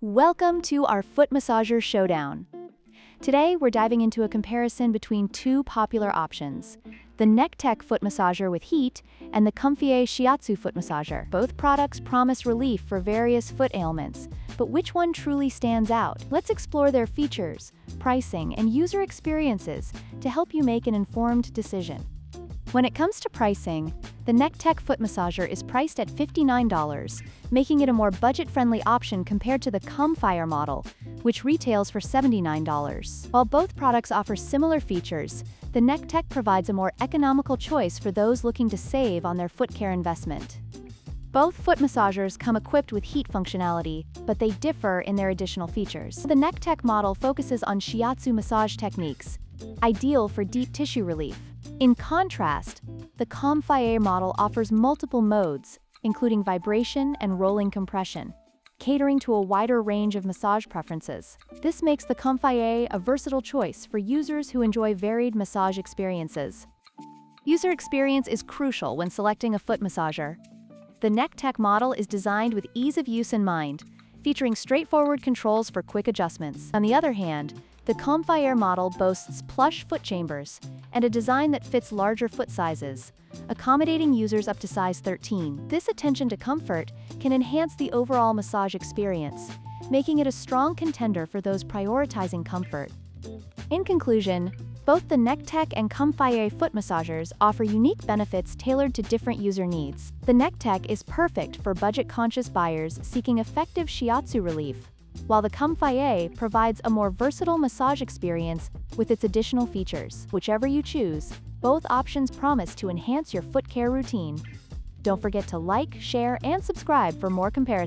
Welcome to our foot massager showdown. Today, we're diving into a comparison between two popular options, the Nekteck foot massager with heat and the COMFIER Shiatsu foot massager. Both products promise relief for various foot ailments, but which one truly stands out? Let's explore their features, pricing, and user experiences to help you make an informed decision. When it comes to pricing, the Nekteck foot massager is priced at $59, making it a more budget-friendly option compared to the COMFIER model, which retails for $79. While both products offer similar features, the Nekteck provides a more economical choice for those looking to save on their foot care investment. Both foot massagers come equipped with heat functionality, but they differ in their additional features. The Nekteck model focuses on Shiatsu massage techniques, ideal for deep tissue relief. In contrast, the COMFIER model offers multiple modes, including vibration and rolling compression, catering to a wider range of massage preferences. This makes the COMFIER a versatile choice for users who enjoy varied massage experiences. User experience is crucial when selecting a foot massager. The Nekteck model is designed with ease of use in mind, featuring straightforward controls for quick adjustments. On the other hand, the COMFIER model boasts plush foot chambers and a design that fits larger foot sizes, accommodating users up to size 13. This attention to comfort can enhance the overall massage experience, making it a strong contender for those prioritizing comfort. In conclusion, both the Nekteck and COMFIER foot massagers offer unique benefits tailored to different user needs. The Nekteck is perfect for budget-conscious buyers seeking effective shiatsu relief, while the COMFIER provides a more versatile massage experience with its additional features. Whichever you choose, both options promise to enhance your foot care routine. Don't forget to like, share, and subscribe for more comparisons.